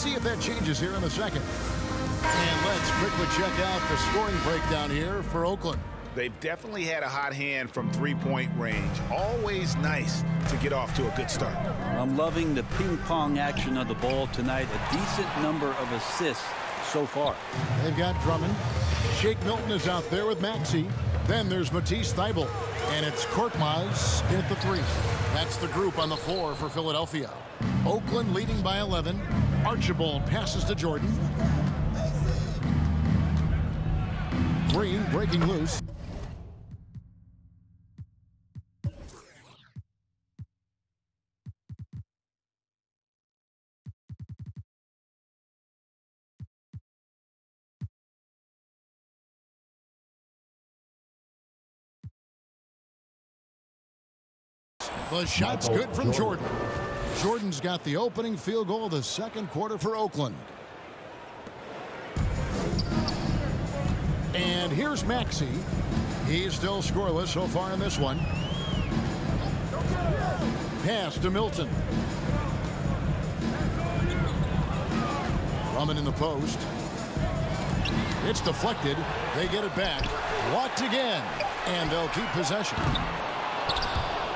see if that changes here in the second. And let's quickly check out the scoring breakdown here for Oakland. They've definitely had a hot hand from three-point range. Always nice to get off to a good start. I'm loving the ping-pong action of the ball tonight. A decent number of assists so far. They've got Drummond. Shake Milton is out there with Maxey. Then there's Matisse Thybulle. And it's Korkmaz at the three. That's the group on the floor for Philadelphia. Oakland leading by 11. Archibald passes to Jordan. Green breaking loose. The shot's good from Jordan. Jordan's got the opening field goal of the second quarter for Oakland. And here's Maxey. He's still scoreless so far in this one. Pass to Milton. Drummond in the post. It's deflected. They get it back. Blocked again. And they'll keep possession.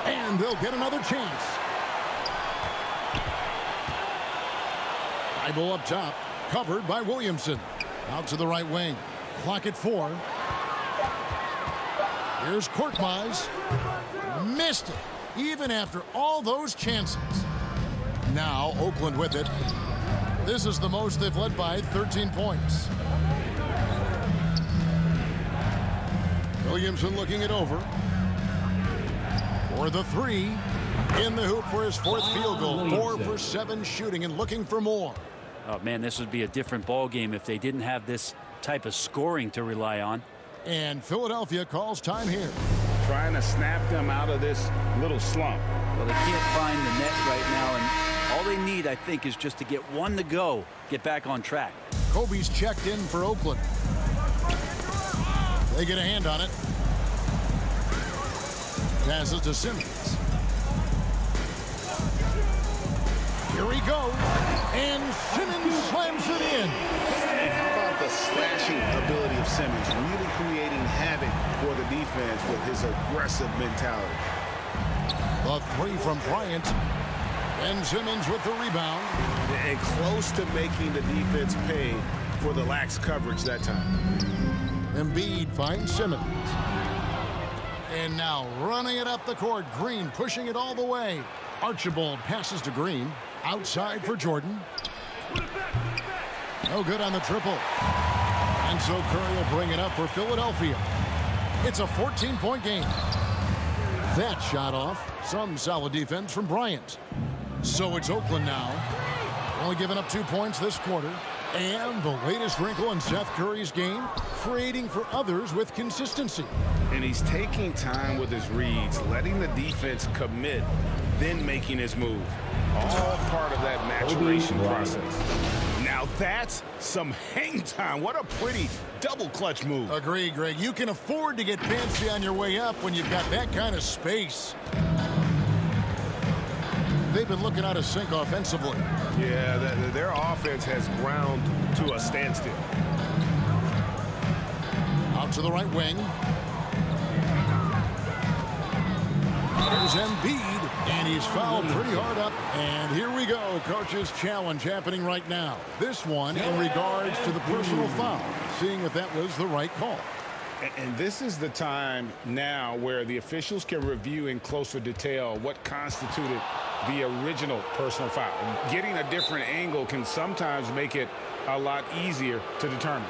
And they'll get another chance. Thybulle up top. Covered by Williamson. Out to the right wing. Clock at 4. Here's Korkmaz. Missed it. Even after all those chances. Now Oakland with it. This is the most they've led by 13 points. Williamson looking it over. For the three. In the hoop for his fourth field goal. 4 for 7 shooting and looking for more. Oh, man, this would be a different ball game if they didn't have this type of scoring to rely on. And Philadelphia calls time here. Trying to snap them out of this little slump. Well, they can't find the net right now, and all they need, I think, is just to get one to go, get back on track. Kobe's checked in for Oakland. They get a hand on it. Passes to Simmons. Here he goes. And Simmons slams it in. And how about the slashing ability of Simmons, really creating havoc for the defense with his aggressive mentality. The three from Bryant. And Simmons with the rebound. And close to making the defense pay for the lax coverage that time. Embiid finds Simmons. And now running it up the court. Green pushing it all the way. Archibald passes to Green. Outside for Jordan. No good on the triple. And so Curry will bring it up for Philadelphia. It's a 14-point game. That shot off. Some solid defense from Bryant. So it's Oakland now. Only giving up 2 points this quarter. And the latest wrinkle in Seth Curry's game, creating for others with consistency. And he's taking time with his reads, letting the defense commit, then making his move. All part of that maturation process. Now that's some hang time. What a pretty double clutch move. Agree, Greg. You can afford to get fancy on your way up when you've got that kind of space. They've been looking out of sync offensively. Yeah, their offense has ground to a standstill. Out to the right wing. Here's Embiid, and he's fouled pretty hard up. And here we go, coach's challenge happening right now. This one in regards to the personal foul, seeing if that was the right call. And this is the time now where the officials can review in closer detail what constituted the original personal foul. Getting a different angle can sometimes make it a lot easier to determine.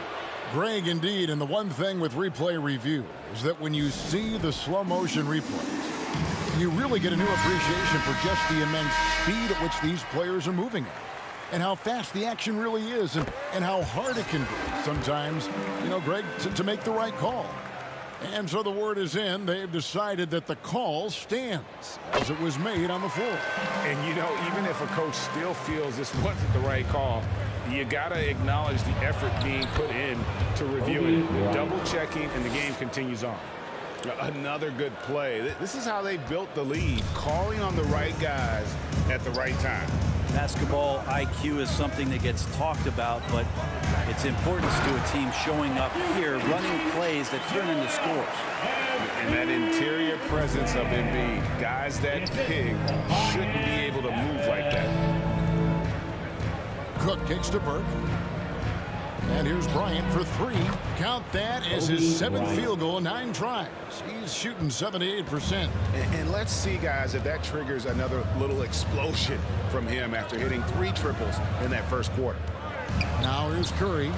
Greg, indeed, and the one thing with replay review is that when you see the slow motion replay, you really get a new appreciation for just the immense speed at which these players are moving at, and how fast the action really is, and how hard it can be sometimes, you know, Greg, to make the right call. And so the word is in. They've decided that the call stands as it was made on the floor. And, you know, even if a coach still feels this wasn't the right call, you got to acknowledge the effort being put in to review it. The double checking, and the game continues on. Another good play. This is how they built the lead, calling on the right guys at the right time. Basketball IQ is something that gets talked about, but its importance to a team showing up here, running plays that turn into scores. And that interior presence of Embiid, guys that big shouldn't be able to move like that. Cook kicks to Burke. And here's Bryant for three. Count that as his seventh field goal in 9 tries. He's shooting 78%. And let's see, guys, if that triggers another little explosion from him after hitting 3 triples in that first quarter. Now here's Curry.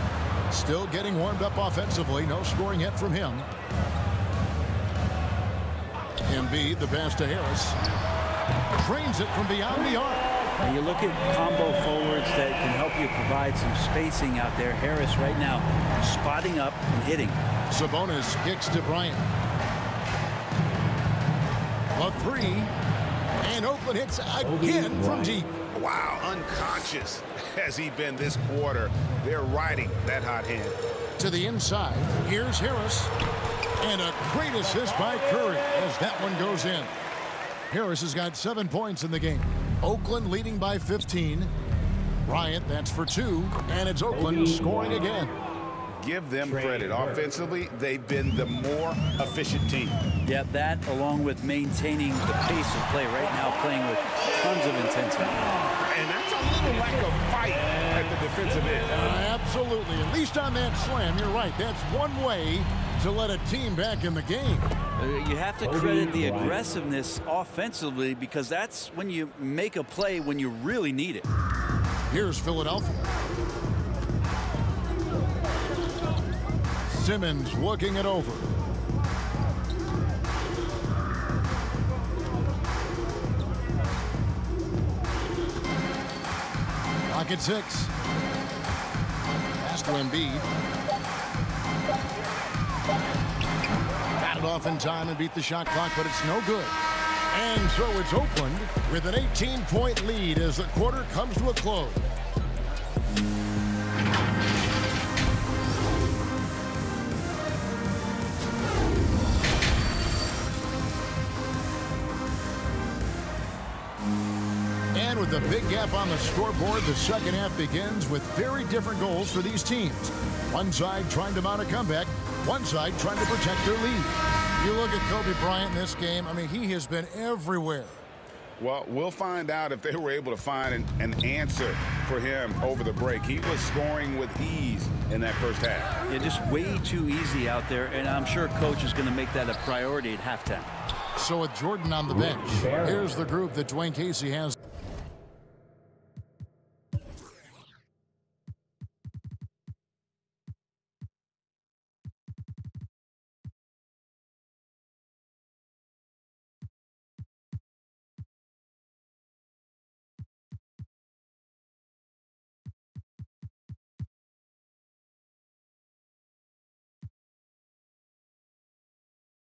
Still getting warmed up offensively. No scoring yet from him. Embiid, the pass to Harris. Trains it from beyond the arc. And you look at combo forwards that can help you provide some spacing out there. Harris right now spotting up and hitting. Sabonis kicks to Bryant. A 3. And Oakland hits again from deep. Wow, unconscious has he been this quarter. They're riding that hot hand. To the inside. Here's Harris. And a great assist by Curry as that one goes in. Harris has got 7 points in the game. Oakland leading by 15. Bryant, that's for 2. And it's Oakland scoring again. Give them credit. Offensively, they've been the more efficient team. Yeah, that along with maintaining the pace of play right now, playing with tons of intensity. And that's a little lack of fight at the defensive end. Absolutely. At least on that slam, you're right. That's one way to let a team back in the game. You have to credit the aggressiveness offensively, because that's when you make a play when you really need it. Here's Philadelphia. Simmons looking it over. Clock at 6. Pass to Embiid. Got it off in time and beat the shot clock, but it's no good. And so it's Oakland with an 18-point lead as the quarter comes to a close. And with a big gap on the scoreboard, the second half begins with very different goals for these teams. One side trying to mount a comeback, one side trying to protect their lead. You look at Kobe Bryant in this game, I mean, he has been everywhere. Well, we'll find out if they were able to find an answer for him over the break. He was scoring with ease in that first half. Yeah, just way too easy out there, and I'm sure coach is going to make that a priority at halftime. So with Jordan on the bench, here's the group that Dwayne Casey has.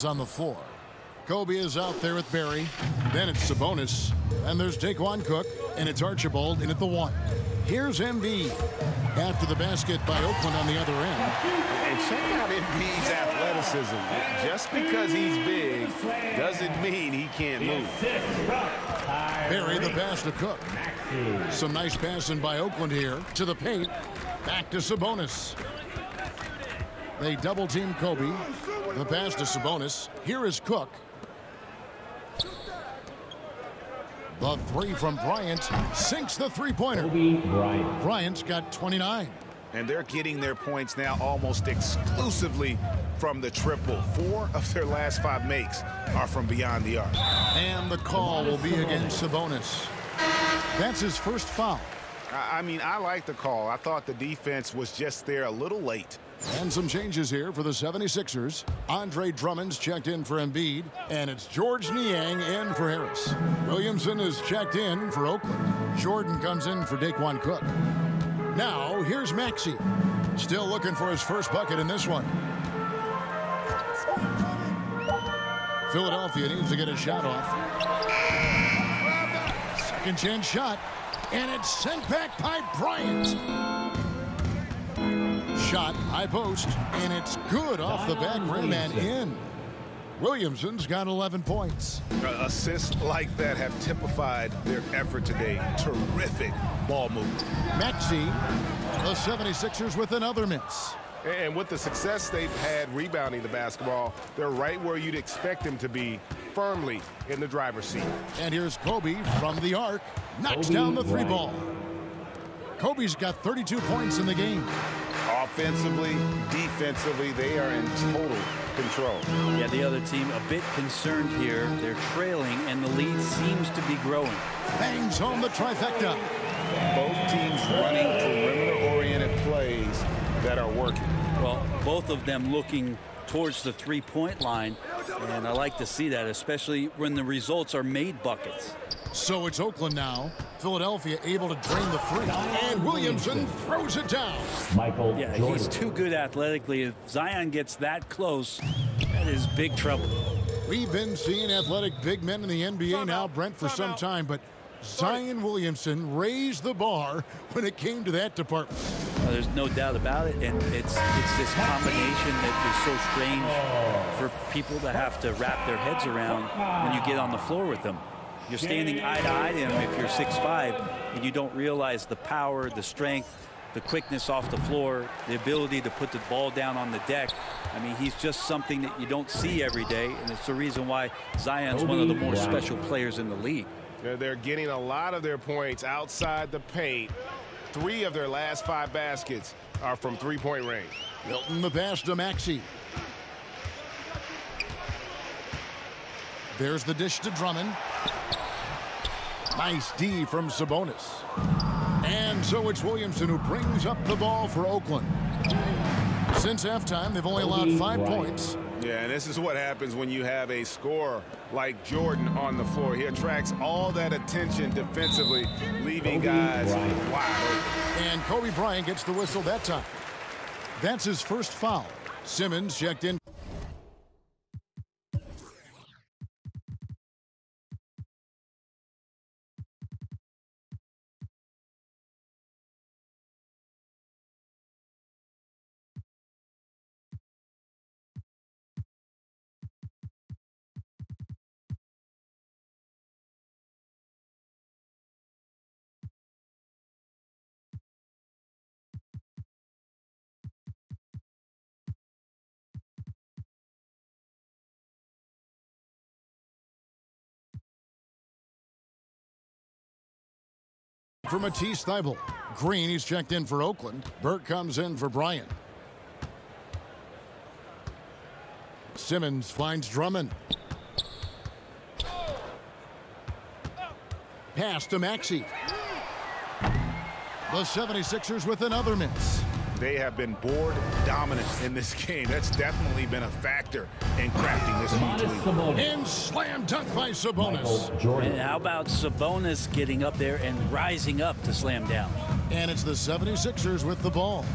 On the floor. Kobe is out there with Barry. Then it's Sabonis. And there's Daquan Cook. And it's Archibald in at the 1. Here's Embiid. After the basket by Oakland on the other end. And check out Embiid's athleticism. Just because he's big doesn't mean he can't move. Barry, the pass to Cook. Some nice passing by Oakland here. To the paint. Back to Sabonis. They double-team Kobe. The pass to Sabonis. Here is Cook. The 3 from Bryant sinks the three-pointer. Bryant's got 29. And they're getting their points now almost exclusively from the triple. 4 of their last 5 makes are from beyond the arc. And the call will be against Sabonis. That's his first foul. I mean, I like the call. I thought the defense was just there a little late. And some changes here for the 76ers. Andre Drummond's checked in for Embiid, and it's George Niang in for Harris. Williamson is checked in for Oakland. Jordan comes in for Daquan Cook. Now, here's Maxey. Still looking for his first bucket in this one. Philadelphia needs to get a shot off. Second chance shot, and it's sent back by Bryant. Shot, high post, and it's good off the back rim and in. Williamson's got 11 points. Assists like that have typified their effort today. Terrific ball movement. Maxey, the 76ers with another miss. And with the success they've had rebounding the basketball, they're right where you'd expect them to be, firmly in the driver's seat. And here's Kobe from the arc. Knocks down the three ball. Kobe's got 32 points in the game. Offensively, defensively, they are in total control. Yeah, the other team a bit concerned here. They're trailing, and the lead seems to be growing. Bangs home the trifecta. Both teams running perimeter-oriented plays that are working. Well, both of them looking towards the three-point line, and I like to see that, especially when the results are made buckets. So it's Oakland now. Philadelphia able to drain the three. And Williamson throws it down. Yeah, he's too good athletically. If Zion gets that close, that is big trouble. We've been seeing athletic big men in the NBA now, Brent, for some time, but Zion Williamson raised the bar when it came to that department. Well, there's no doubt about it, and it's this combination that is so strange for people to have to wrap their heads around when you get on the floor with them. You're standing eye to eye to him if you're 6'5", and you don't realize the power, the strength, the quickness off the floor, the ability to put the ball down on the deck. I mean, he's just something that you don't see every day, and it's the reason why Zion's one of the more special players in the league. They're getting a lot of their points outside the paint. 3 of their last 5 baskets are from three-point range. Milton the pass to Maxey. There's the dish to Drummond. Nice D from Sabonis. And so it's Williamson who brings up the ball for Oakland. Since halftime, they've only allowed 5 points. Yeah, and this is what happens when you have a scorer like Jordan on the floor. He attracts all that attention defensively, leaving guys wide open. And Kobe Bryant gets the whistle that time. That's his first foul. Simmons checked in. For Matisse Thybulle. Green, he's checked in for Oakland. Burke comes in for Bryant. Simmons finds Drummond. Pass to Maxey. The 76ers with another miss. They have been board dominant in this game. That's definitely been a factor in crafting this huge lead. And slam dunk by Sabonis. And how about Sabonis getting up there and rising up to slam down? And it's the 76ers with the ball.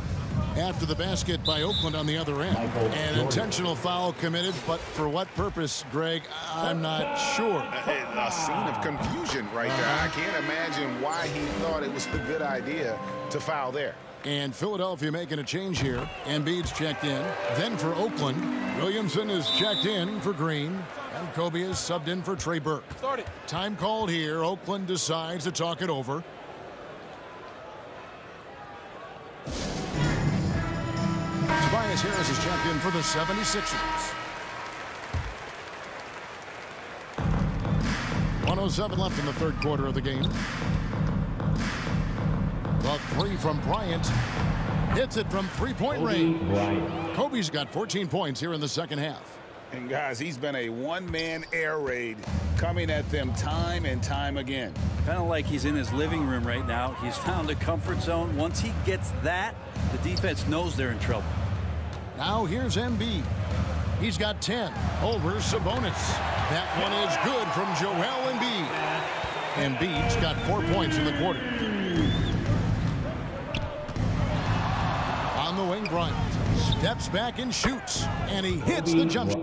After the basket by Oakland on the other end. An intentional foul committed, but for what purpose, Greg, I'm not sure. A scene of confusion right there. I can't imagine why he thought it was a good idea to foul there. And Philadelphia making a change here. Embiid's checked in. Then for Oakland, Williamson is checked in for Green. And Kobe is subbed in for Trey Burke. Time called here. Oakland decides to talk it over. Tobias Harris is checked in for the 76ers. 1:07 left in the third quarter of the game. The three from Bryant. Hits it from three-point range. Kobe's got 14 points here in the second half. And guys, he's been a one-man air raid coming at them time and time again. Kind of like he's in his living room right now. He's found a comfort zone. Once he gets that, the defense knows they're in trouble. Now here's Embiid. He's got 10 over Sabonis. That one is good from Joel Embiid. Embiid's got 4 points in the quarter. On the wing, Bryant steps back and shoots, and he hits the jump shot.